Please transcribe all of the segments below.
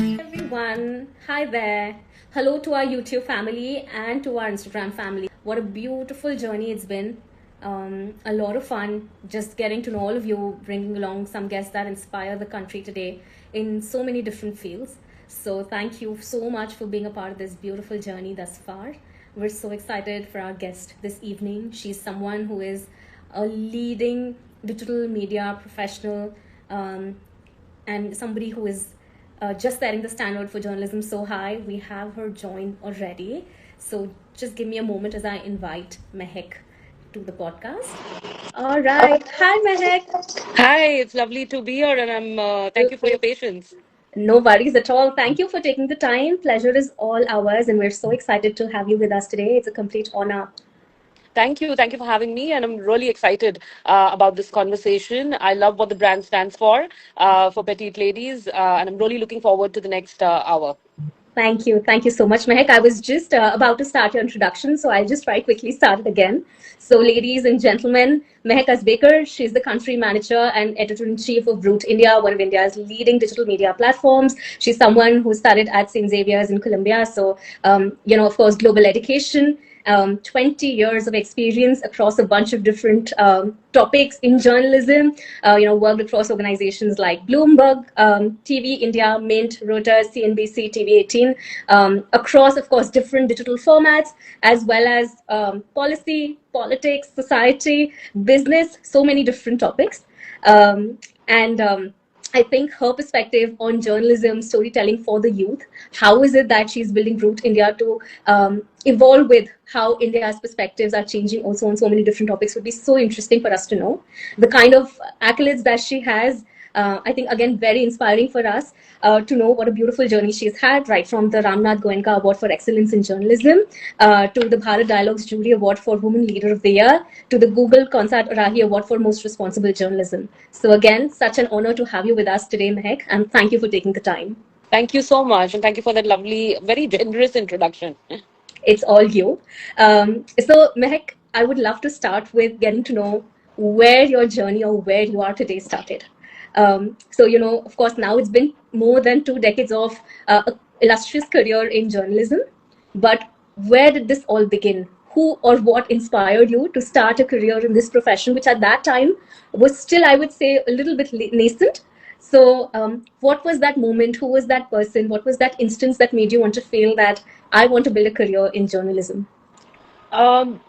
Everyone, hi there. Hello to our YouTube family and to our Instagram family. What a beautiful journey it's been. A lot of fun just getting to know all of you, bringing along some guests that inspire the country today in so many different fields. So, thank you so much for being a part of this beautiful journey thus far. We're so excited for our guest this evening. She's someone who is a leading digital media professional and somebody who is just setting the standard for journalism so high. We have her join already. So just give me a moment as I invite Mehek to the podcast. All right. Hi, Mehek. Hi, it's lovely to be here, and thank you for your patience. No worries at all. Thank you for taking the time. Pleasure is all ours, and we're so excited to have you with us today. It's a complete honor. Thank you for having me, and I'm really excited about this conversation. I love what the brand stands for petite ladies, and I'm really looking forward to the next hour. Thank you. Thank you so much, Mehek. I was just about to start your introduction, so I'll just try quickly start it again. So, ladies and gentlemen, Mehak Kasbekar, she's the country manager and editor-in-chief of BRUT India, one of India's leading digital media platforms. She's someone who studied at St. Xavier's in Colombia. So, of course, global education, 20 years of experience across a bunch of different topics in journalism, worked across organizations like Bloomberg, TV India, Mint, Reuters, CNBC, TV 18, across, of course, different digital formats, as well as policy, politics, society, business, so many different topics. And I think her perspective on journalism, storytelling for the youth, how is it that she's building BRUT India to evolve with how India's perspectives are changing also on so many different topics would be so interesting for us to know. The kind of accolades that she has, I think, again, very inspiring for us to know what a beautiful journey she's had, right from the Ramnath Goenka Award for Excellence in Journalism to the Bharat Dialogues Jury Award for Women Leader of the Year to the Google Consat Orahi Award for Most Responsible Journalism. So again, such an honor to have you with us today, Mehek, and thank you for taking the time. Thank you so much, and thank you for that lovely, very generous introduction. It's all you. So, Mehek, I would love to start with getting to know where your journey or where you are today started. Of course, now it's been more than 2 decades of illustrious career in journalism. But where did this all begin? Who or what inspired you to start a career in this profession, which at that time was still, I would say, a little bit nascent? So, what was that moment? Who was that person? What was that instance that made you want to feel that I want to build a career in journalism? Um,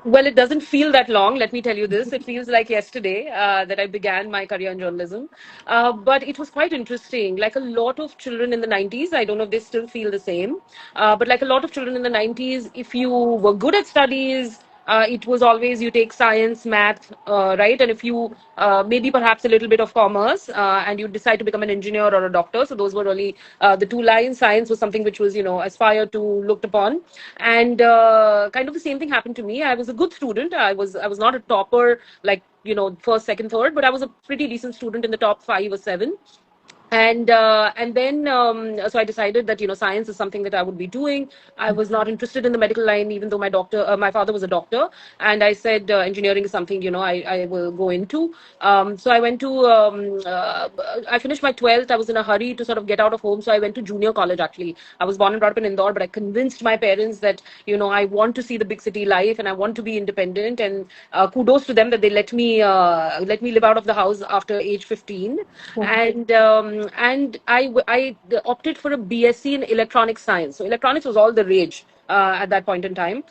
Well, it doesn't feel that long, let me tell you this. It feels like yesterday that I began my career in journalism. But it was quite interesting. Like a lot of children in the 90s, I don't know if they still feel the same, but like a lot of children in the 90s, if you were good at studies, it was always you take science, math, right? And if you maybe perhaps a little bit of commerce and you decide to become an engineer or a doctor. So those were really the two lines. Science was something which was, aspired to, looked upon. And kind of the same thing happened to me. I was a good student. I was not a topper, like, first, second, third, but I was a pretty decent student in the top 5 or 7. And then so I decided that science is something that I would be doing. I was not interested in the medical line, even though my father was a doctor, and I said engineering is something I will go into. So I went to I finished my 12th. I was in a hurry to sort of get out of home, so I went to junior college. Actually, I was born and brought up in Indore, but I convinced my parents that I want to see the big city life and I want to be independent. And kudos to them that they let me live out of the house after age 15. And I opted for a BSc in electronic science. So electronics was all the rage at that point in time.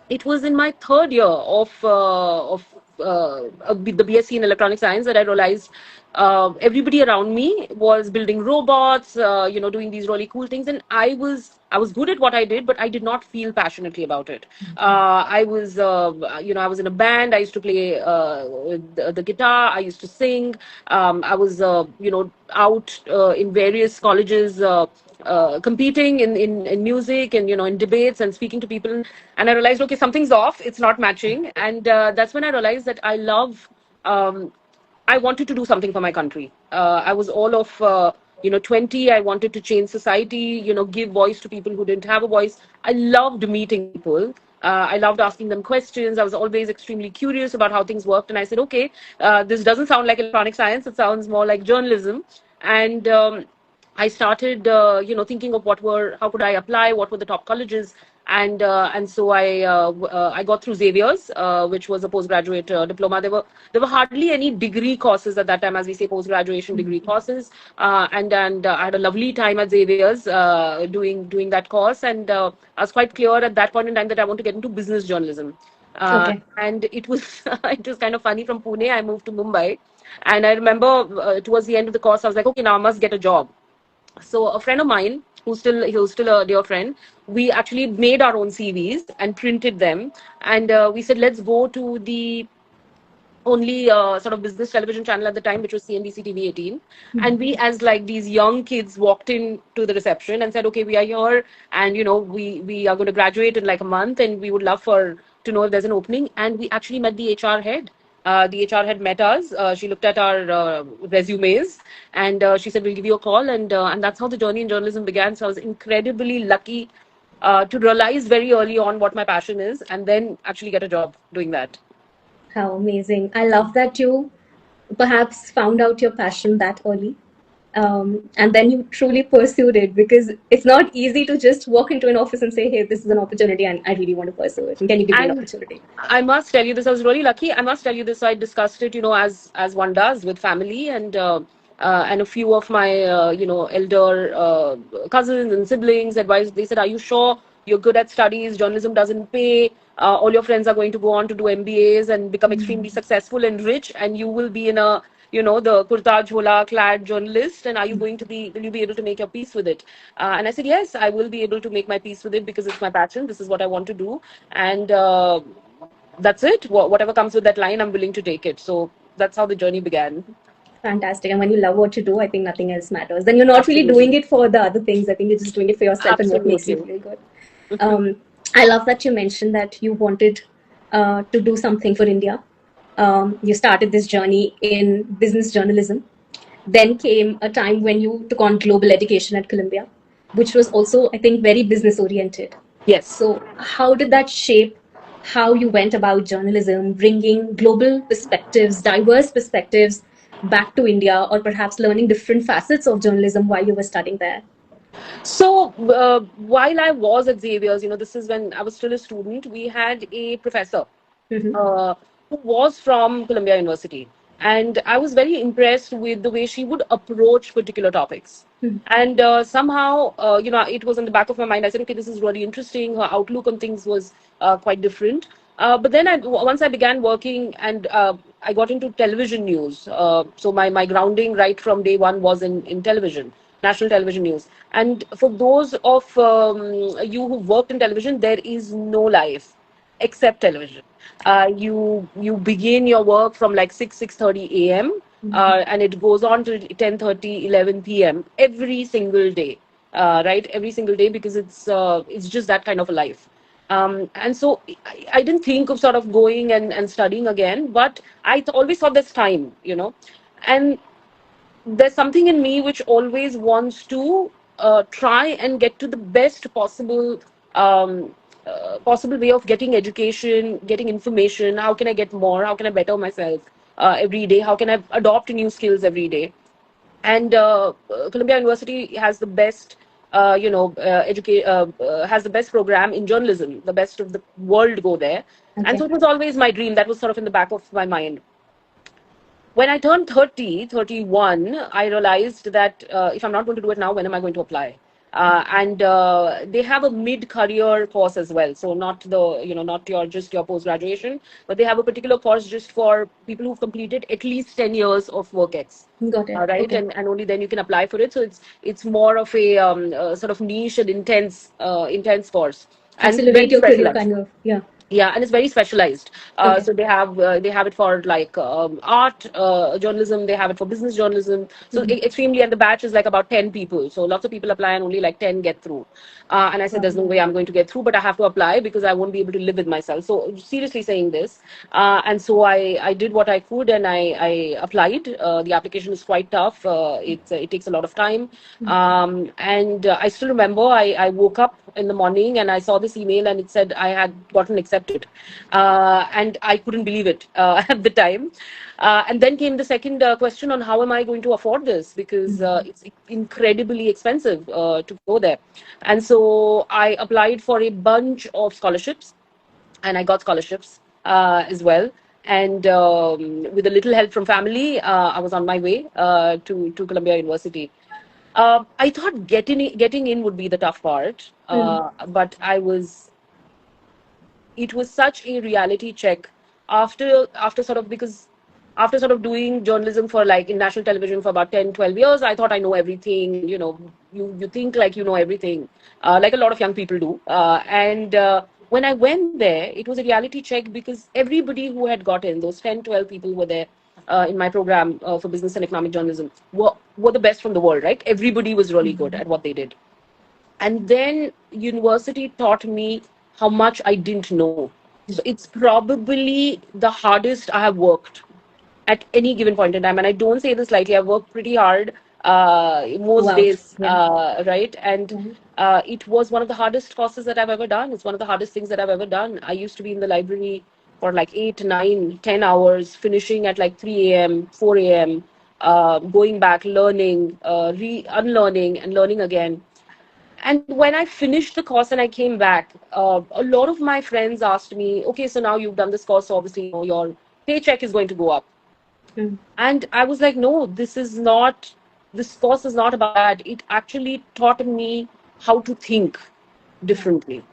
It was in my third year of the BSc in electronic science that I realized everybody around me was building robots, doing these really cool things, and I was good at what I did, but I did not feel passionately about it. I was in a band. I used to play the guitar. I used to sing. I was, out in various colleges. Competing in music and in debates and speaking to people, and I realized, okay, something's off, it's not matching. And that's when I realized that um, I wanted to do something for my country. I was all of 20. I wanted to change society, give voice to people who didn't have a voice. I loved meeting people. I loved asking them questions. I was always extremely curious about how things worked. And I said, okay, this doesn't sound like electronic science. It sounds more like journalism. And I started, thinking of how could I apply, what were the top colleges, and so I got through Xavier's, which was a postgraduate diploma. There were hardly any degree courses at that time, as we say, post graduation degree courses, and I had a lovely time at Xavier's doing that course, and I was quite clear at that point in time that I want to get into business journalism. Okay. And it was it was kind of funny. From Pune, I moved to Mumbai, and I remember towards the end of the course, I was like, okay, now I must get a job. So a friend of mine, who's still a dear friend, we actually made our own CVs and printed them, and we said, let's go to the only sort of business television channel at the time, which was CNBC TV 18. And we, as like these young kids, walked in to the reception and said, okay, we are here, and we are going to graduate in like a month, and we would love to know if there's an opening. And we actually met the HR head. The HR had met us. She looked at our resumes, and she said, we'll give you a call. And that's how the journey in journalism began. So I was incredibly lucky to realize very early on what my passion is, and then actually get a job doing that. How amazing. I love that you perhaps found out your passion that early. And then you truly pursued it, because it's not easy to just walk into an office and say, hey, this is an opportunity and I really want to pursue it. And can you give me an And opportunity? I must tell you this, I was really lucky. I must tell you this, I discussed it, as one does with family, and a few of my, elder cousins and siblings advised. They said, are you sure you're good at studies? Journalism doesn't pay. All your friends are going to go on to do MBAs and become extremely successful and rich, and you will be in the kurta jhola clad journalist. And will you be able to make your peace with it? And I said, yes, I will be able to make my peace with it, because it's my passion. This is what I want to do. And that's it. Whatever comes with that line, I'm willing to take it. So that's how the journey began. Fantastic. And when you love what you do, I think nothing else matters. Then you're not really Absolutely. doing it for the other things. I think you're just doing it for yourself and what makes you Absolutely. feel good. I love that you mentioned that you wanted to do something for India. You started this journey in business journalism. Then came a time when you took on global education at Columbia, which was also, I think, very business oriented. Yes. So, how did that shape how you went about journalism, bringing global perspectives, diverse perspectives back to India, or perhaps learning different facets of journalism while you were studying there? So while I was at Xavier's, this is when I was still a student, we had a professor Mm-hmm. who was from Columbia University. And I was very impressed with the way she would approach particular topics. Mm-hmm. And somehow, it was in the back of my mind. I said, okay, this is really interesting. Her outlook on things was quite different. But then once I began working, and I got into television news. So my grounding right from day one was in television, national television news. And for those of you who worked in television, there is no life except television. You begin your work from like 6:30 a.m. And it goes on to 10:30, 11 p.m. every single day, right? Every single day, because it's just that kind of a life. And so I didn't think of sort of going and studying again, but I always thought there's time, and there's something in me which always wants to try and get to the best possible way of getting education, getting information. How can I get more? How can I better myself every day? How can I adopt new skills every day? And Columbia University has the best, has the best program in journalism. The best of the world go there, and Okay. so it was always my dream. That was sort of in the back of my mind. When I turned 30, 31, I realized that if I'm not going to do it now, when am I going to apply? And they have a mid-career course as well. So not your post-graduation, but they have a particular course just for people who've completed at least 10 years of work ex. Got it. Right, Okay. and only then you can apply for it. So it's more of a sort of niche and intense course, and Accelerate very your career, specialized. kind of. Yeah. Yeah, and it's very specialized. Okay. So they have it for like art journalism. They have it for business journalism. So extremely, and the batch is like about 10 people. So lots of people apply, and only like 10 get through. And I said, there's no way I'm going to get through, but I have to apply because I won't be able to live with myself. So seriously saying this, and so I did what I could, and I applied. The application is quite tough. It takes a lot of time, and I still remember I woke up in the morning and I saw this email and it said I had gotten accepted. And I couldn't believe it at the time. And then came the second question on how am I going to afford this, because it's incredibly expensive to go there. And so I applied for a bunch of scholarships and I got scholarships as well. And with a little help from family, I was on my way to Columbia University. I thought getting in would be the tough part, but it was such a reality check after sort of, because after sort of doing journalism for like in national television for about 10, 12 years, I thought I know everything. You think like you know everything, like a lot of young people do. And when I went there, it was a reality check because everybody who had gotten, those 10, 12 people were there in my program for business and economic journalism, were the best from the world, right? Everybody was really good at what they did. And then university taught me how much I didn't know. So it's probably the hardest I have worked at any given point in time. And I don't say this lightly. I've worked pretty hard most Wow. days, Yeah. right? And it was one of the hardest courses that I've ever done. It's one of the hardest things that I've ever done. I used to be in the library for like 8, 9, 10 hours, finishing at like 3 a.m., 4 a.m., going back, learning, unlearning, and learning again. And when I finished the course and I came back, a lot of my friends asked me, okay, so now you've done this course, so obviously your paycheck is going to go up. And I was like, no, this course is not about that. It actually taught me how to think differently.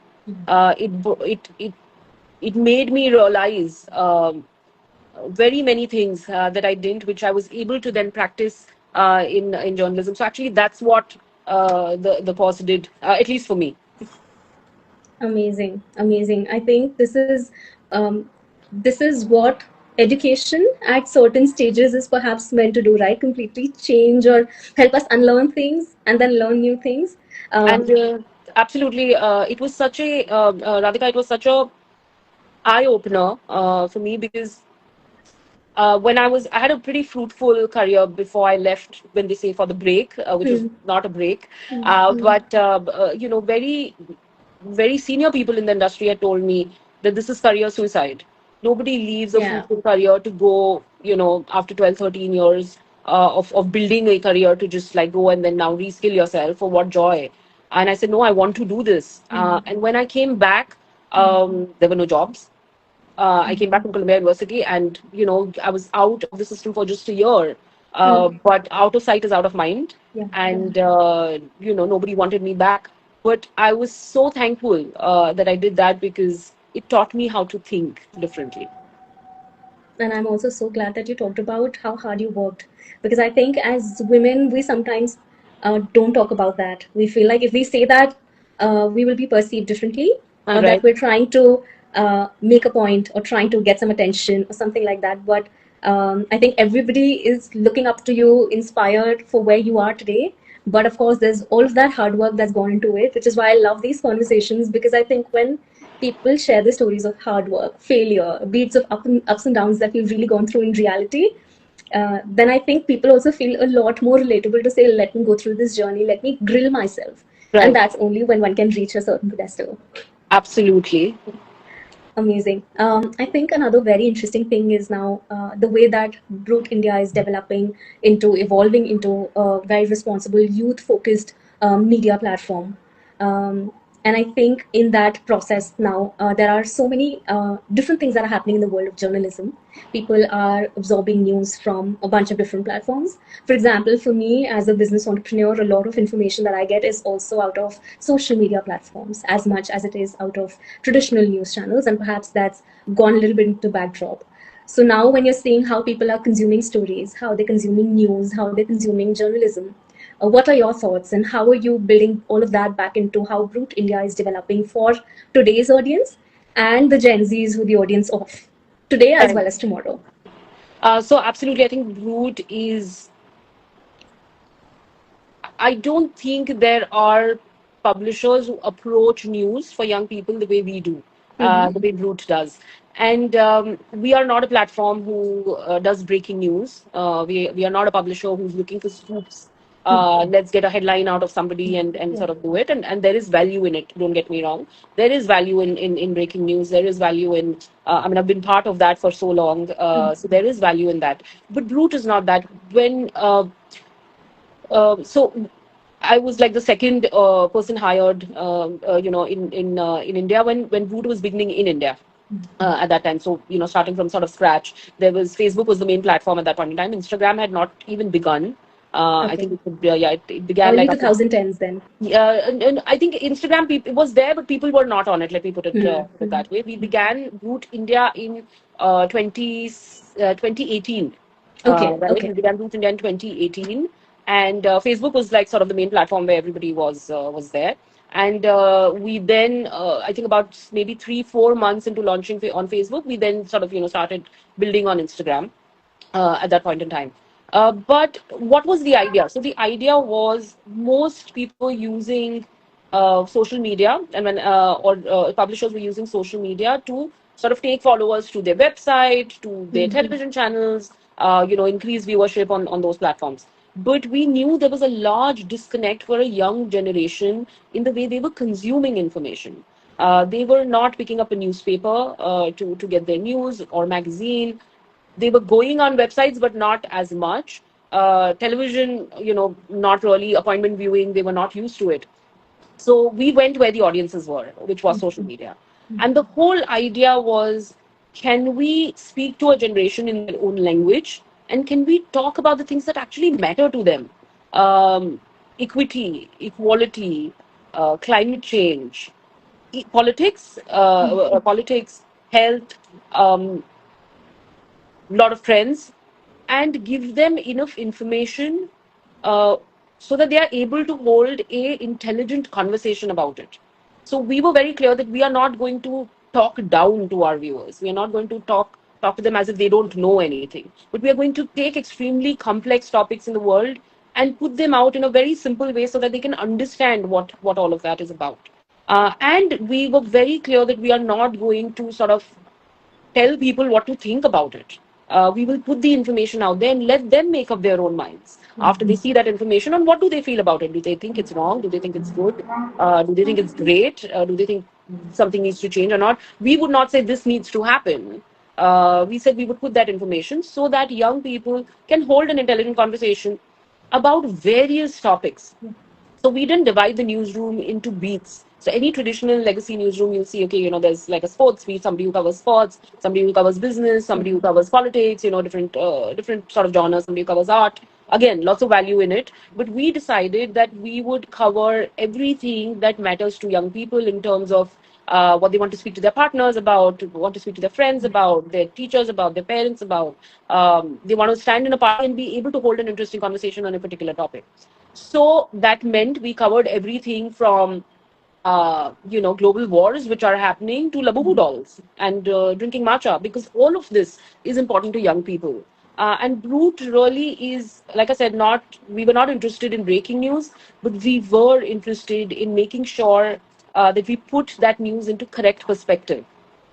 It made me realize very many things that I didn't, which I was able to then practice in journalism. So actually, that's what the course did, at least for me. Amazing, amazing. I think this is what education at certain stages is perhaps meant to do, right? Completely change or help us unlearn things and then learn new things. And absolutely, it was such a Radhika. It was such a eye opener for me because I had a pretty fruitful career before I left, when they say for the break, which was not a break. But very, very senior people in the industry had told me that this is career suicide. Nobody leaves a Yeah. fruitful career to go, after 12, 13 years of building a career to just like go and then now reskill yourself for what joy. And I said, no, I want to do this. And when I came back, there were no jobs. I came back from Columbia University, and I was out of the system for just a year. But out of sight is out of mind, Yeah. and nobody wanted me back. But I was so thankful that I did that because it taught me how to think differently. And I'm also so glad that you talked about how hard you worked, because I think as women we sometimes don't talk about that. We feel like if we say that, we will be perceived differently, or that Right. we're trying to make a point or trying to get some attention or something like that. But I think everybody is looking up to you, inspired for where you are today. But of course there's all of that hard work that's gone into it, which is why I love these conversations, because I think when people share the stories of hard work, failure, beats of ups and downs that we've really gone through in reality, then I think people also feel a lot more relatable to say, let me go through this journey, let me grill myself. And Right. that's only when one can reach a certain pedestal. Absolutely. Amazing. I think another very interesting thing is now the way that BRUT India is developing into, evolving into a very responsible, youth focused media platform. And I think in that process now, there are so many different things that are happening in the world of journalism. People are absorbing news from a bunch of different platforms. For example, for me as a business entrepreneur, a lot of information that I get is also out of social media platforms as much as it is out of traditional news channels, and perhaps that's gone a little bit into backdrop. So now when you're seeing how people are consuming stories, how they're consuming news, how they're consuming journalism, what are your thoughts, and how are you building all of that back into how BRUT India is developing for today's audience and the Gen Zs who the audience of today as Right. well as tomorrow? So absolutely, I think Root is. I don't think there are publishers who approach news for young people the way we do, the way Root does. And we are not a platform who does breaking news. We are not a publisher who's looking for scoops. Let's get a headline out of somebody and sort of do it. And there is value in it. Don't get me wrong. There is value in breaking news. There is value in, I mean, I've been part of that for so long. So there is value in that. But Brute is not that. So I was like the second person hired, in India when Brute was beginning in India. At that time, so starting from sort of scratch, there was Facebook was the main platform at that point in time. Instagram had not even begun. I think it began early like 2010s then. and I think Instagram it was there, but people were not on it. Let me put it that way. We began BRUT India in 2018. Right? Okay. We began BRUT India in 2018, and Facebook was like sort of the main platform where everybody was there. And we then, I think about maybe 3-4 months into launching on Facebook, we then sort of started building on Instagram at that point in time. But what was the idea? So the idea was most people were using social media, and publishers were using social media to sort of take followers to their website, to their television channels, increase viewership on those platforms. But we knew there was a large disconnect for a young generation in the way they were consuming information. They were not picking up a newspaper to get their news or magazine. They were going on websites, but not as much. Television, not really. Appointment viewing, they were not used to it. So we went where the audiences were, which was social media. And the whole idea was, can we speak to a generation in their own language? And can we talk about the things that actually matter to them? Equity, equality, climate change, politics, health, lot of trends, and give them enough information uh, so that they are able to hold a intelligent conversation about it. So we were very clear that we are not going to talk down to our viewers. We are not going to talk to them as if they don't know anything. But we are going to take extremely complex topics in the world and put them out in a very simple way so that they can understand what all of that is about. And we were very clear that we are not going to sort of tell people what to think about it. We will put the information out there and let them make up their own minds after they see that information on what do they feel about it. Do they think it's wrong? Do they think it's good? Do they think it's great? Do they think something needs to change or not? We would not say this needs to happen. We said we would put that information so that young people can hold an intelligent conversation about various topics. So we didn't divide the newsroom into beats. So any traditional legacy newsroom, you'll see, okay, there's like a sports beat, somebody who covers sports, somebody who covers business, somebody who covers politics, different sort of genres, somebody who covers art. Again, lots of value in it. But we decided that we would cover everything that matters to young people in terms of what they want to speak to their partners about, want to speak to their friends about, their teachers about, their parents about. They want to stand in a party and be able to hold an interesting conversation on a particular topic. So that meant we covered everything from global wars which are happening to Labubu dolls and drinking matcha, because all of this is important to young people. And Brute really is, like I said, we were not interested in breaking news, but we were interested in making sure that we put that news into correct perspective.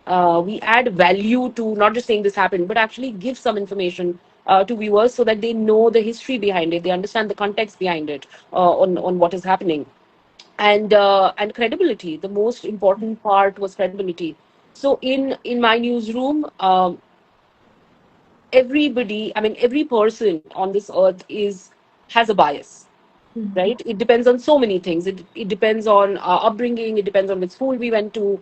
We add value to not just saying this happened, but actually give some information to viewers so that they know the history behind it, they understand the context behind it, on what is happening, and credibility. The most important part was credibility. So in my newsroom, every person on this earth has a bias, right? It depends on so many things. It depends on our upbringing. It depends on which school we went to,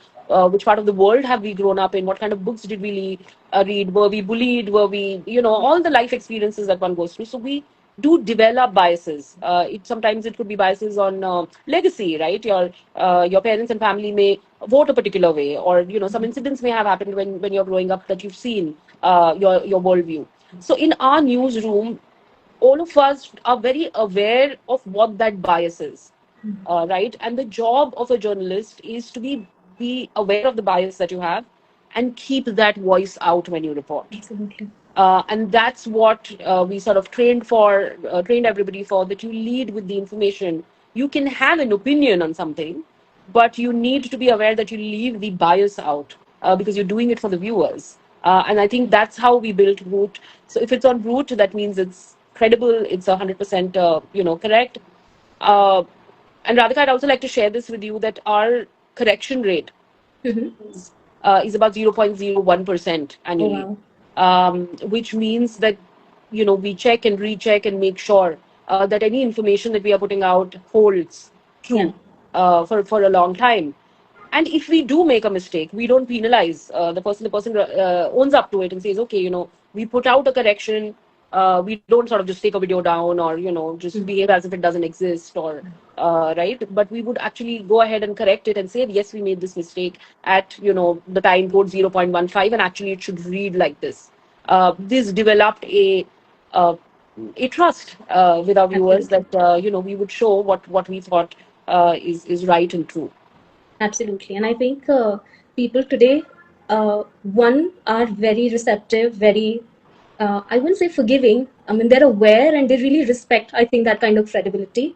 which part of the world have we grown up in, what kind of books did we read, were we bullied, were we, all the life experiences that one goes through. So we do develop biases. Sometimes it could be biases on legacy, right? Your parents and family may vote a particular way, or some incidents may have happened when you're growing up that you've seen your worldview. So in our newsroom, all of us are very aware of what that bias is, right? And the job of a journalist is to be aware of the bias that you have and keep that voice out when you report. Absolutely. And that's what we sort of trained everybody for, that you lead with the information. You can have an opinion on something, but you need to be aware that you leave the bias out because you're doing it for the viewers. And I think that's how we built Root. So if it's on Root, that means it's credible, it's 100% correct. Uh, and Radhika, I'd also like to share this with you that our correction rate Mm-hmm. is about 0.01% Oh, annually, wow. which means that we check and recheck and make sure that any information that we are putting out holds Yeah. true for a long time. And if we do make a mistake, we don't penalize the person. The person owns up to it and says, okay, we put out a correction. We don't sort of just take a video down or just Mm. behave as if it doesn't exist, or right. But we would actually go ahead and correct it and say, yes, we made this mistake at the time code 0.15, and actually it should read like this. This developed uh, a trust with our viewers Absolutely. that we would show what we thought is right and true. Absolutely. And I think people today, one, are very receptive, very, I wouldn't say forgiving. I mean, they're aware and they really respect, I think, that kind of credibility.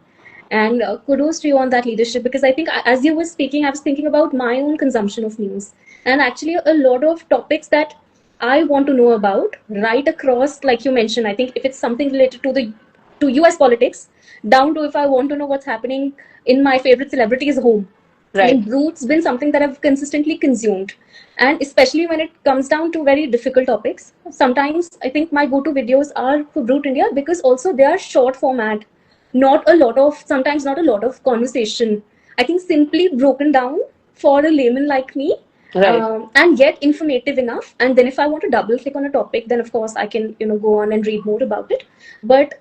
And kudos to you on that leadership, because I think as you were speaking, I was thinking about my own consumption of news. And actually, a lot of topics that I want to know about right across, like you mentioned, I think if it's something related to US politics, down to if I want to know what's happening in my favorite celebrity's home. I Right. mean, Brute's been something that I've consistently consumed. And especially when it comes down to very difficult topics, sometimes I think my go to videos are for Brute India, because also they are short format, sometimes not a lot of conversation. I think simply broken down for a layman like me, Right. and yet informative enough. And then if I want to double click on a topic, then of course I can, go on and read more about it. But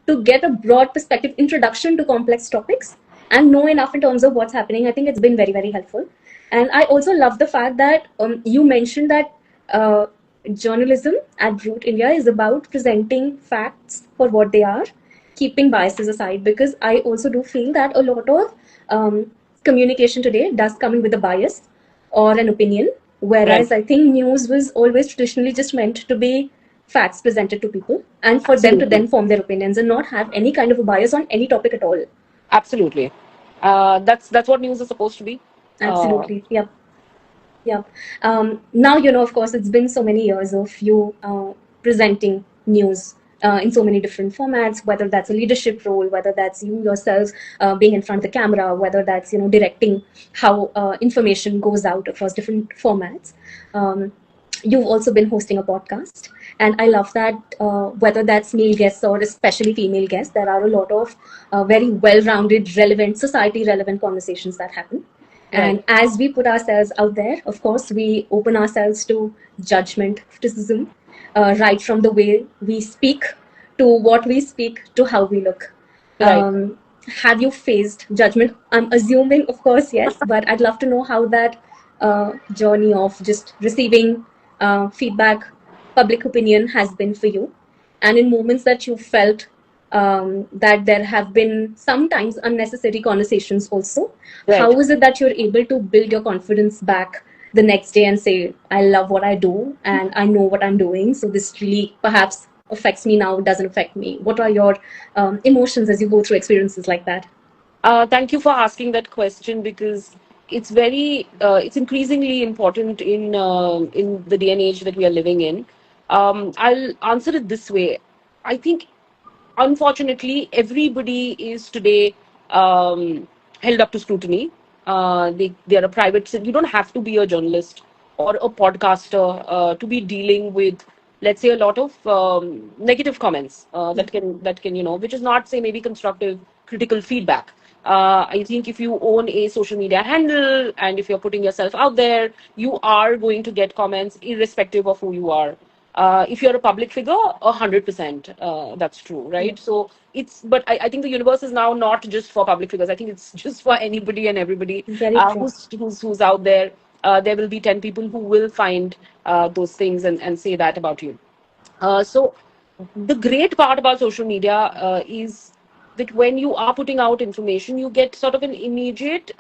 to get a broad perspective introduction to complex topics and know enough in terms of what's happening, I think it's been very, very helpful. And I also love the fact that you mentioned that journalism at Brute India is about presenting facts for what they are, keeping biases aside, because I also do feel that a lot of communication today does come in with a bias or an opinion, Right. whereas I think news was always traditionally just meant to be facts presented to people and for them to Absolutely. then form their opinions and not have any kind of a bias on any topic at all. Absolutely. That's what news is supposed to be. Uh, Absolutely. Yep. Yep. Now, of course, it's been so many years of you presenting news in so many different formats, whether that's a leadership role, whether that's you yourself being in front of the camera, whether that's, directing how information goes out across different formats. You've also been hosting a podcast. And I love that whether that's male guests or especially female guests, there are a lot of very well rounded, relevant, society relevant conversations that happen. right. And as we put ourselves out there, of course, we open ourselves to judgment, criticism, right from the way we speak to what we speak to how we look. Right. Have you faced judgment? I'm assuming, of course, yes, but I'd love to know how that journey of just receiving feedback, public opinion has been for you. And in moments that you felt that there have been sometimes unnecessary conversations also, Right. how is it that you're able to build your confidence back the next day and say, I love what I do and I know what I'm doing, so this really perhaps affects me now, doesn't affect me? What are your emotions as you go through experiences like that? Thank you for asking that question, because it's increasingly important in the day and age that we are living in. I'll answer it this way. I think, unfortunately, everybody is today held up to scrutiny. They are a private. You don't have to be a journalist or a podcaster to be dealing with, let's say, a lot of negative comments that can which is not, say, maybe constructive, critical feedback. I think if you own a social media handle and if you're putting yourself out there, you are going to get comments irrespective of who you are. If you're a public figure, 100%, that's true, Yeah, right? So but I think the universe is now not just for public figures. I think it's just for anybody and everybody very true. who's out there. There will be 10 people who will find those things and say that about you. So the great part about social media is that when you are putting out information, you get sort of an immediate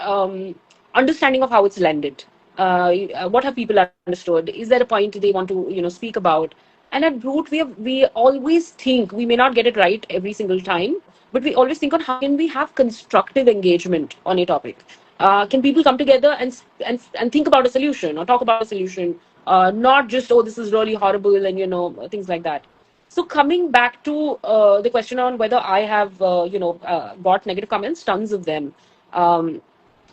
understanding of how it's landed. What have people understood? Is there a point they want to speak about? And at Brute, we always think we may not get it right every single time, but we always think on how can we have constructive engagement on a topic. Can people come together and think about a solution or talk about a solution? Not just, oh, this is really horrible, and things like that. So coming back to the question on whether I have, got negative comments, tons of them. Um,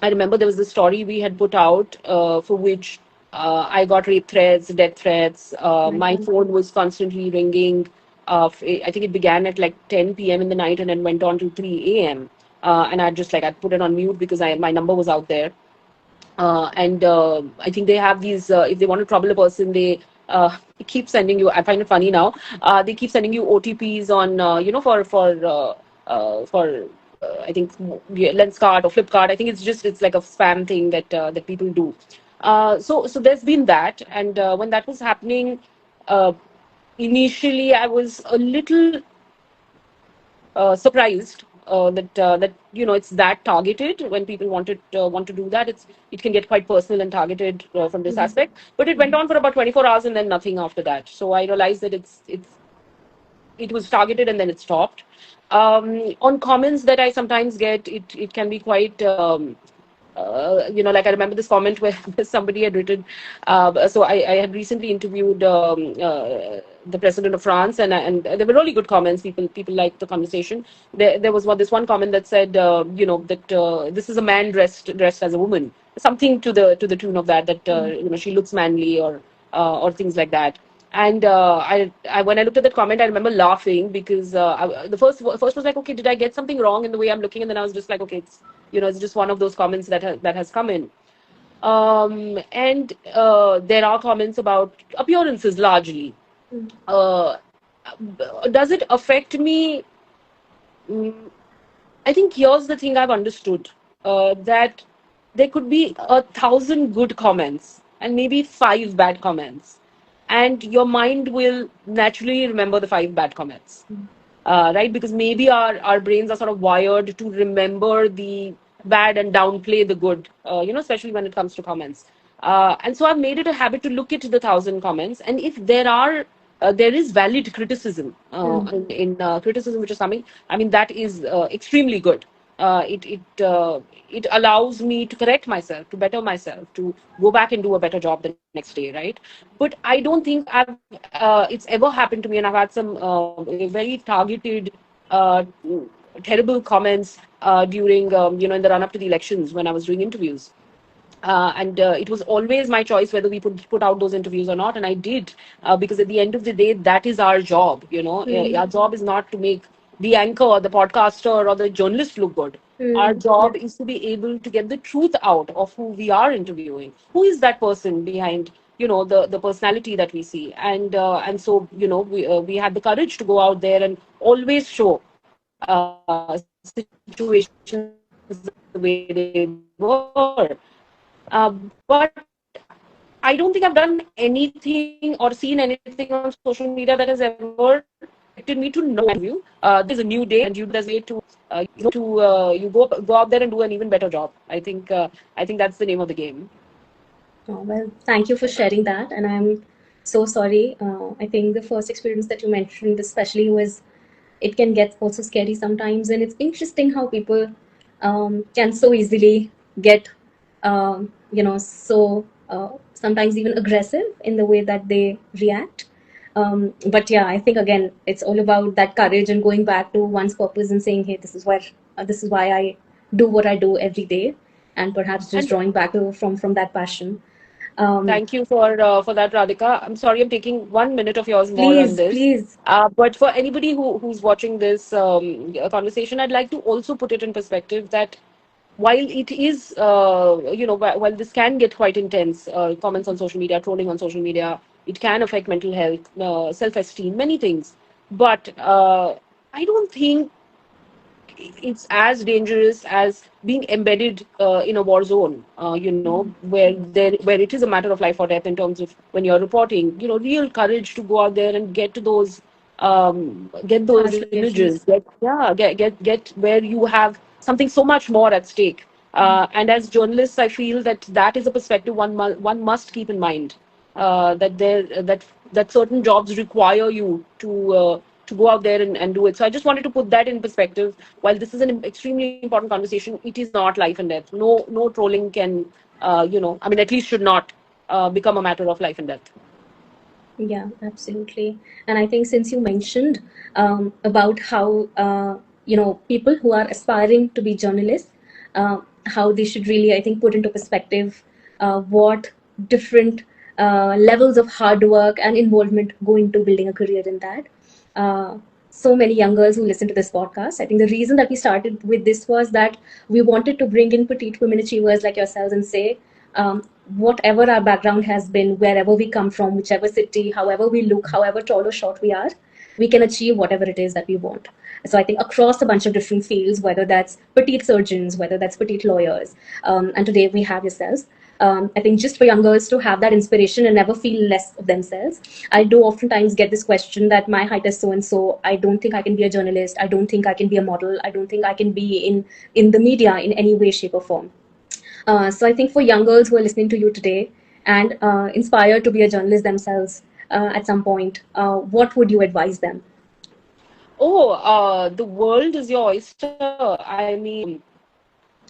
I remember there was this story we had put out for which I got rape threats, death threats. My phone was constantly ringing. I think it began at like 10 p.m. in the night and then went on to 3 a.m. And I'd put it on mute because my number was out there. And I think they have these. If they want to trouble a person, they keep sending you. I find it funny now. They keep sending you OTPs on, I think Lenskart or Flipkart. I think it's like a spam thing that people do. So there's been that, and when that was happening, uh, initially I was a little surprised that it's that targeted. When people want to do that, it can get quite personal and targeted from this aspect. But it went on for about 24 hours and then nothing after that. So I realized that it was targeted and then it stopped. On comments that I sometimes get, it can be quite. Like I remember this comment where somebody had written. So I had recently interviewed the president of France, and there were really good comments. People liked the conversation. There was this one comment that said, that this is a man dressed as a woman, something to the tune of that she looks manly or things like that. And I when I looked at that comment, I remember laughing because the first was like, okay, did I get something wrong in the way I'm looking? And then I was just like, okay, it's just one of those comments that has come in. And there are comments about appearances largely. Uh, does it affect me? Mm, I think here's the thing I've understood, that there could be 1,000 good comments and maybe five bad comments, and your mind will naturally remember the five bad comments, right? Because maybe our brains are sort of wired to remember the bad and downplay the good, especially when it comes to comments. And so I've made it a habit to look at the 1,000 comments, and if there is valid criticism in criticism which is coming. I mean, that is extremely good. It allows me to correct myself, to better myself, to go back and do a better job the next day, right? But I don't think it's ever happened to me, and I've had some very targeted, uh, terrible comments during in the run up to the elections when I was doing interviews. And it was always my choice whether we put out those interviews or not, and I did, because at the end of the day, that is our job. Our job is not to make the anchor or the podcaster or the journalist look good. Our job is to be able to get the truth out of who we are interviewing. Who is that person behind the personality that we see? And so we had the courage to go out there and always show situations the way they were. But I don't think I've done anything or seen anything on social media that has ever affected me to no interview. There's a new day, and there's a way to go out there and do an even better job. I think that's the name of the game. Oh, well, thank you for sharing that. And I'm so sorry. I think the first experience that you mentioned, especially, was it can get also scary sometimes. And it's interesting how people can so easily get, so sometimes even aggressive in the way that they react. But yeah, I think again, it's all about that courage and going back to one's purpose and saying, hey, this is why I do what I do every day, and perhaps just And drawing back from that passion. thank you for that, Radhika. I'm sorry I'm taking 1 minute of yours more on Please, this. please. But for anybody who's watching this conversation, I'd like to also put it in perspective that while it is, while this can get quite intense, comments on social media, trolling on social media, it can affect mental health, self-esteem, many things. But I don't think it's as dangerous as being embedded in a war zone, where it is a matter of life or death in terms of when you're reporting, real courage to go out there and get those Harsh images, locations. get where you have something so much more at stake. And as journalists, I feel that is a perspective one must keep in mind, that certain jobs require you to go out there and do it. So I just wanted to put that in perspective. While this is an extremely important conversation, it is not life and death. No trolling can, I mean, at least should not become a matter of life and death. Yeah, absolutely. And I think since you mentioned about how people who are aspiring to be journalists, how they should really, I think, put into perspective what different levels of hard work and involvement go into building a career in that. Uh, so many young girls who listen to this podcast. I think the reason that we started with this was that we wanted to bring in petite women achievers like yourselves and say, whatever our background has been, wherever we come from, whichever city, however we look, however tall or short we are, we can achieve whatever it is that we want. So I think across a bunch of different fields, whether that's petite surgeons, whether that's petite lawyers, and today we have yourselves. I think just for young girls to have that inspiration and never feel less of themselves. I do oftentimes get this question that my height is so and so. I don't think I can be a journalist. I don't think I can be a model. I don't think I can be in the media in any way, shape, or form. So I think for young girls who are listening to you today and inspired to be a journalist themselves at some point, what would you advise them? Oh, the world is your oyster. I mean,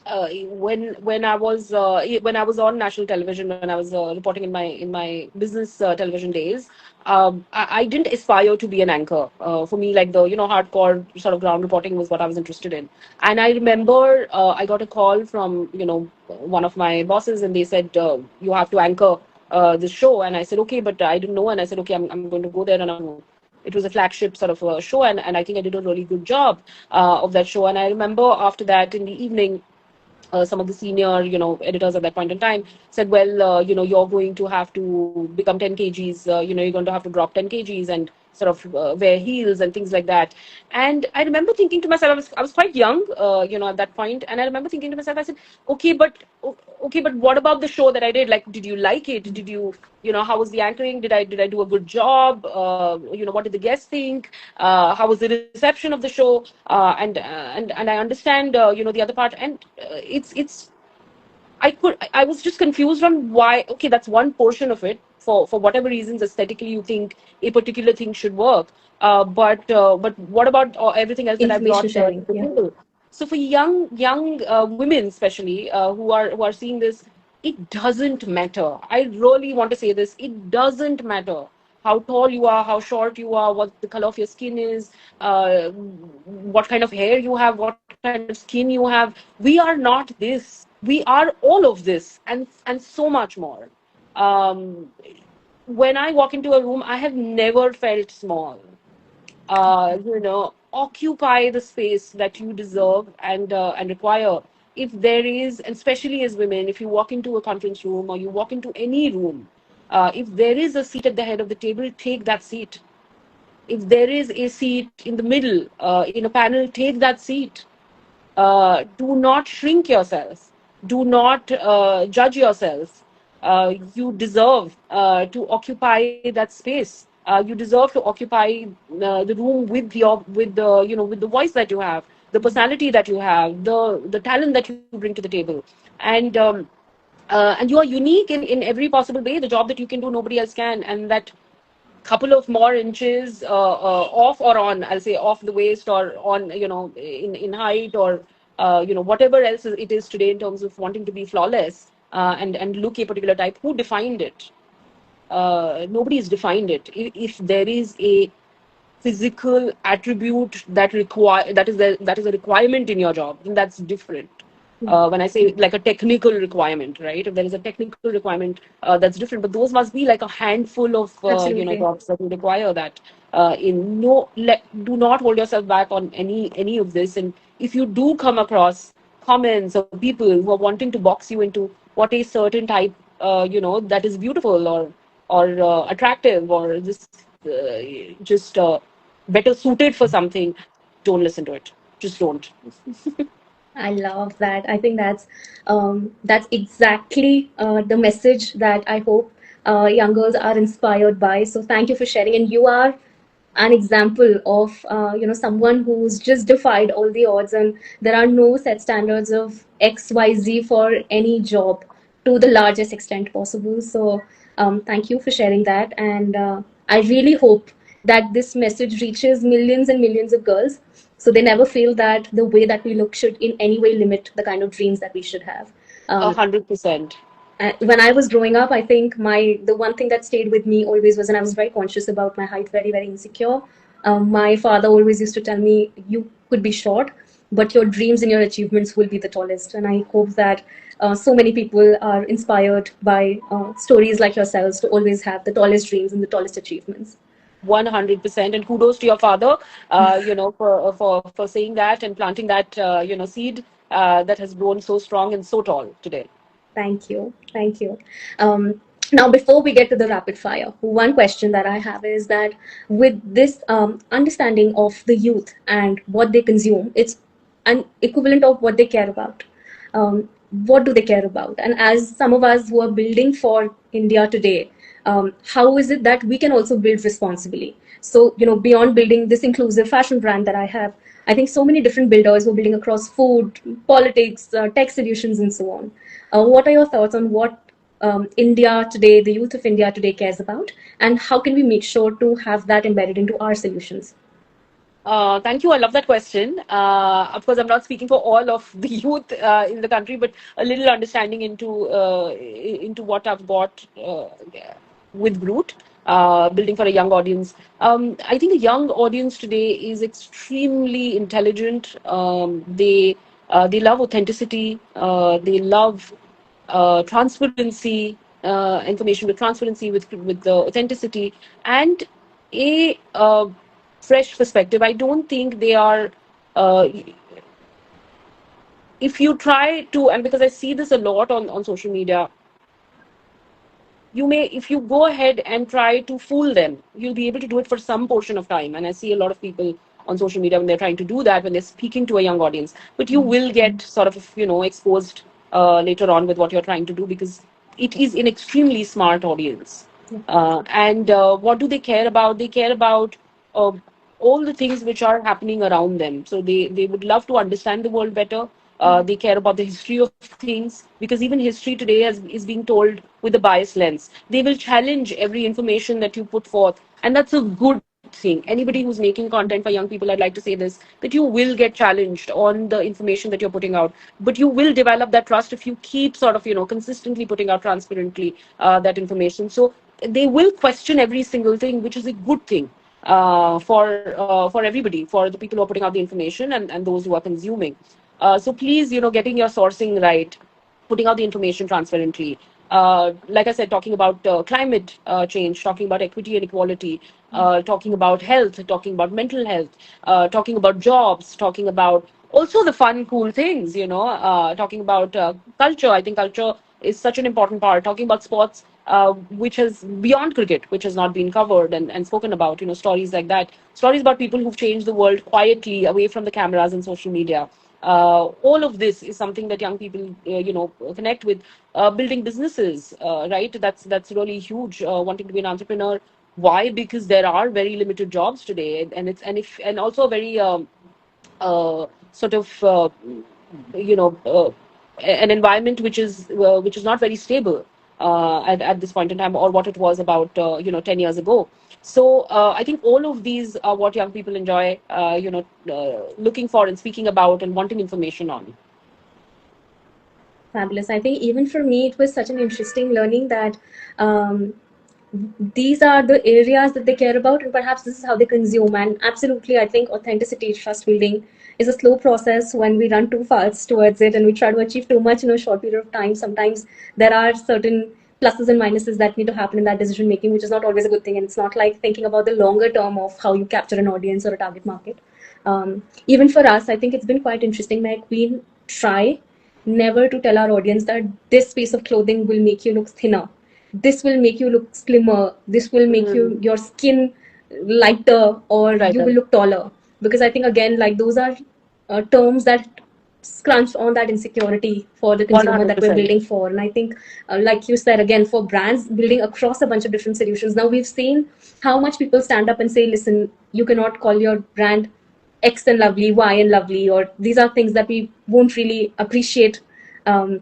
when I was on national television, when I was reporting in my business television days, I didn't aspire to be an anchor. For me, like the hardcore sort of ground reporting was what I was interested in. And I remember I got a call from one of my bosses, and they said you have to anchor this show, and I said okay, but I didn't know, and I said okay, I'm going to go there, and it was a flagship sort of a show, and I think I did a really good job of that show. And I remember after that in the evening, some of the senior, editors at that point in time said, well, you're going to have to become 10 kgs, you're going to have to drop 10 kgs and sort of wear heels and things like that. And I remember thinking to myself, I was quite young, at that point, and I remember thinking to myself, I said, okay, but what about the show that I did? Like, did you like it? Did you, how was the anchoring? Did I do a good job? What did the guests think? How was the reception of the show? And I understand, the other part, and it's I was just confused on why. Okay, that's one portion of it. For whatever reasons, aesthetically, you think a particular thing should work. But what about everything else that I Information brought sharing. to the Yeah. table? So for young women, especially who are seeing this, it doesn't matter. I really want to say this. It doesn't matter how tall you are, how short you are, what the color of your skin is, what kind of hair you have, what kind of skin you have. We are not this. We are all of this, and so much more. Um, when I walk into a room, I have never felt small. Occupy the space that you deserve and require. If there is, and especially as women, if you walk into a conference room or you walk into any room, if there is a seat at the head of the table, take that seat. If there is a seat in the middle in a panel, take that seat. Do not shrink yourself. Do not judge yourself. You deserve to occupy that space. You deserve to occupy the room with the voice that you have, the personality that you have, the talent that you bring to the table, and you are unique in every possible way. The job that you can do, nobody else can, and that couple of more inches off or on, I'll say off the waist or on, in height or, whatever else it is today in terms of wanting to be flawless and look a particular type. Who defined it? Nobody has defined it. If there is a physical attribute that is a requirement in your job, then that's different. When I say like a technical requirement, right? If there is a technical requirement, that's different. But those must be like a handful of Absolutely. jobs that will require that. Do not hold yourself back on any of this. And if you do come across comments or people who are wanting to box you into what a certain type, that is beautiful or attractive or just better suited for something, don't listen to it. Just don't. I love that. I think that's exactly the message that I hope young girls are inspired by. So thank you for sharing. And you are an example of someone who's just defied all the odds, and there are no set standards of XYZ for any job to the largest extent possible. So thank you for sharing that, and I really hope that this message reaches millions and millions of girls, so they never feel that the way that we look should in any way limit the kind of dreams that we should have. A Um, 100%. when I was growing up, I think the one thing that stayed with me always was, and I was very conscious about my height, very very insecure. My father always used to tell me, "You could be short, but your dreams and your achievements will be the tallest." And I hope that so many people are inspired by stories like yourselves to always have the tallest dreams and the tallest achievements. 100%, and kudos to your father, for saying that and planting that seed that has grown so strong and so tall today. Thank you. Thank you. Now, before we get to the rapid fire, one question that I have is that with this understanding of the youth and what they consume, it's an equivalent of what they care about. What do they care about? And as some of us who are building for India today, how is it that we can also build responsibly? So, beyond building this inclusive fashion brand that I have, I think so many different builders who are building across food, politics, tech solutions, and so on. What are your thoughts on what India today, the youth of India today cares about, and how can we make sure to have that embedded into our solutions? Thank you. I love that question. Of course, I'm not speaking for all of the youth in the country, but a little understanding into what I've got with BRUT, building for a young audience. I think a young audience today is extremely intelligent. They love authenticity. They love transparency, information with transparency, with the authenticity, and a fresh perspective. I don't think they are. Uh, if you try to, and because I see this a lot on social media, if you go ahead and try to fool them, you'll be able to do it for some portion of time. And I see a lot of people on social media when they're trying to do that, when they're speaking to a young audience. But you will get sort of, exposed later on with what you're trying to do, because it is an extremely smart audience. And what do they care about? They care about uh, all the things which are happening around them. So they would love to understand the world better. They care about the history of things, because even history today is being told with a biased lens. They will challenge every information that you put forth, and that's a good thing. Anybody who's making content for young people, I'd like to say this, that you will get challenged on the information that you're putting out, but you will develop that trust if you keep sort of consistently putting out transparently that information. So they will question every single thing, which is a good thing for everybody, for the people who are putting out the information, and those who are consuming. So please, getting your sourcing right, putting out the information transparently. Like I said, talking about climate change, talking about equity and equality, talking about health, talking about mental health, talking about jobs, talking about also the fun, cool things, talking about culture. I think culture is such an important part. Talking about sports, which has beyond cricket, which has not been covered and spoken about, stories like that, stories about people who've changed the world quietly away from the cameras and social media. All of this is something that young people, connect with. Building businesses, right? That's really huge. Wanting to be an entrepreneur. Why? Because there are very limited jobs today, and also a very sort of an environment which is not very stable at this point in time, or what it was about 10 years ago. So I think all of these are what young people enjoy, looking for and speaking about and wanting information on. Fabulous. I think even for me, it was such an interesting learning that these are the areas that they care about, and perhaps this is how they consume. And absolutely, I think authenticity, trust building is a slow process when we run too fast towards it and we try to achieve too much in a short period of time. Sometimes there are certain pluses and minuses that need to happen in that decision making, which is not always a good thing. And it's not like thinking about the longer term of how you capture an audience or a target market. Even for us, I think it's been quite interesting. Like, we try never to tell our audience that this piece of clothing will make you look thinner, this will make you look slimmer, this will make your skin lighter, or you will look taller. Because I think, again, like, those are terms that scrunch on that insecurity for the consumer that we're 100%. building for. And I think, like you said, again, for brands building across a bunch of different solutions, now we've seen how much people stand up and say, listen, you cannot call your brand X and lovely, Y and lovely, or these are things that we won't really appreciate. And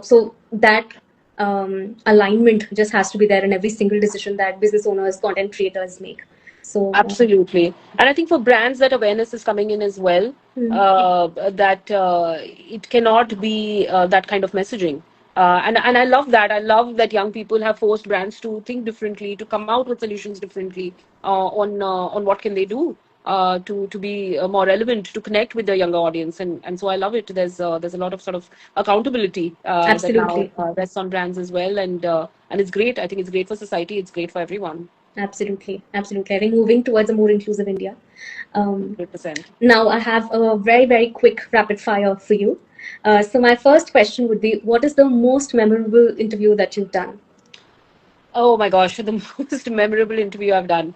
so that alignment just has to be there in every single decision that business owners, content creators make. So absolutely. And I think for brands, that awareness is coming in as well, that it cannot be that kind of messaging. And I love that. I love that young people have forced brands to think differently, to come out with solutions differently on what can they do to be more relevant, to connect with the younger audience, and so I love it. There's a lot of sort of accountability that now Absolutely. rests on brands as well, and it's great. I think it's great for society. It's great for everyone. Absolutely. Absolutely. I think moving towards a more inclusive India. 100%. Now, I have a very, very quick rapid fire for you. So, my first question would be, what is the most memorable interview that you've done? Oh my gosh, the most memorable interview I've done.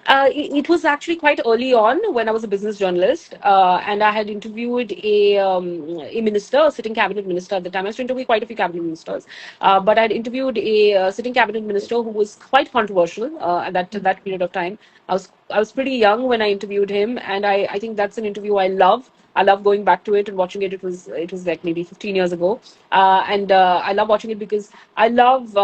It was actually quite early on when I was a business journalist, and I had interviewed a minister, a sitting cabinet minister at the time. I used to interview quite a few cabinet ministers, but I'd interviewed a sitting cabinet minister who was quite controversial at that period of time. I was pretty young when I interviewed him, and I think that's an interview I love. I love going back to it and watching it. It was like maybe 15 years ago, and I love watching it because I love.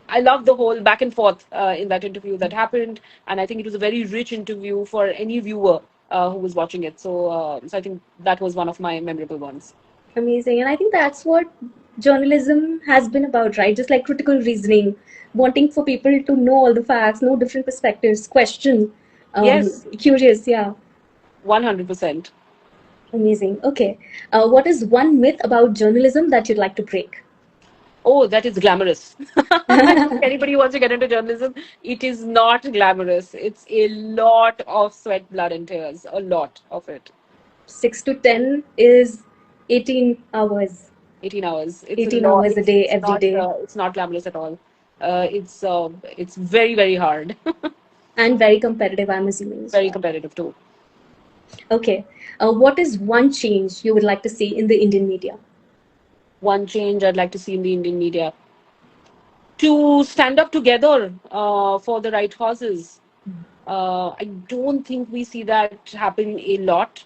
I love the whole back and forth in that interview that happened, and I think it was a very rich interview for any viewer who was watching it. So I think that was one of my memorable ones. Amazing. And I think that's what journalism has been about, right? Just like critical reasoning, wanting for people to know all the facts, know different perspectives, question, Yes, curious. Yeah. 100%. Amazing. Okay. What is one myth about journalism that you'd like to break? Oh, that is glamorous. I think anybody who wants to get into journalism, it is not glamorous. It's a lot of sweat, blood, and tears. A lot of it. 6 to 10 is 18 hours. 18 hours. It's a 18 lot. hours a day, every day. It's not glamorous at all. It's very, very hard. And very competitive, I'm assuming as Very well. competitive too. Okay. What is one change you would like to see in the Indian media? One change I'd like to see in the Indian media to stand up together for the right causes. I don't think we see that happen a lot,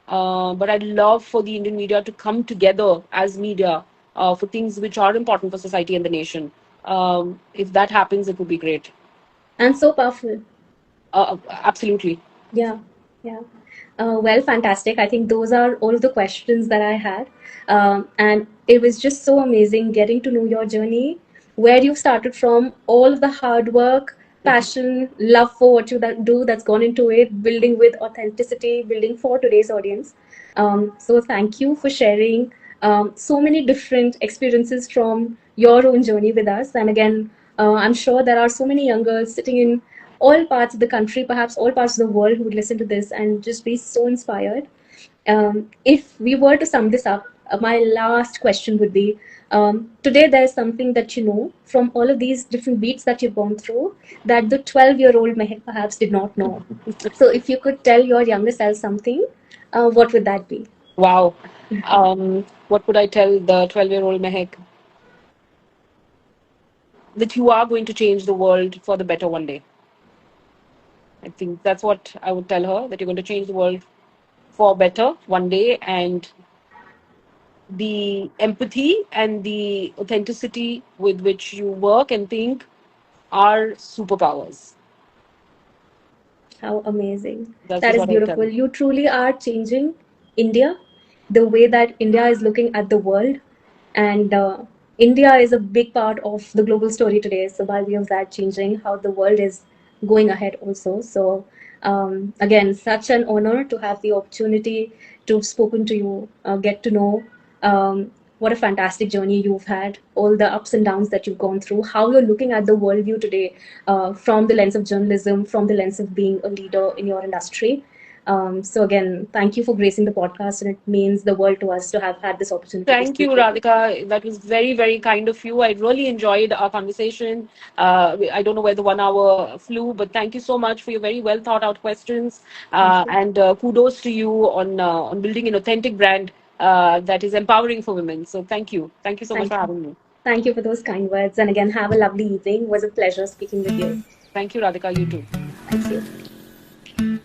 but I'd love for the Indian media to come together as media for things which are important for society and the nation. If that happens, it would be great. And so powerful. Absolutely. Yeah, yeah. Well, fantastic. I think those are all of the questions that I had. And it was just so amazing getting to know your journey, where you started from, all of the hard work, passion, love for what you do that's gone into it, building with authenticity, building for today's audience. So thank you for sharing so many different experiences from your own journey with us. And again, I'm sure there are so many young girls sitting in all parts of the country, perhaps all parts of the world, who would listen to this and just be so inspired. If we were to sum this up, my last question would be, today there's something that you know from all of these different beats that you've gone through that the 12-year-old Mehek perhaps did not know. So if you could tell your younger self something, what would that be? Wow. What would I tell the 12-year-old Mehek? That you are going to change the world for the better one day. I think that's what I would tell her, that you're going to change the world for better one day, and the empathy and the authenticity with which you work and think are superpowers. How amazing. That That is is what I would tell beautiful. her. You truly are changing India, the way that India is looking at the world. And India is a big part of the global story today. So, by way of that, changing how the world is going ahead, also. So, again, such an honor to have the opportunity to have spoken to you, get to know what a fantastic journey you've had, all the ups and downs that you've gone through, how you're looking at the worldview today from the lens of journalism, from the lens of being a leader in your industry. So again, thank you for gracing the podcast, and it means the world to us to have had this opportunity to Thank you, speak with you. Radhika. That was very, very kind of you. I really enjoyed our conversation. I don't know where the 1 hour flew, but thank you so much for your very well thought out questions. Thank you. And kudos to you on building an authentic brand that is empowering for women. So thank you so much Thank for you. having me. Thank you for those kind words. And again, have a lovely evening. It was a pleasure speaking with you. Thank you, Radhika. You too. Thank you.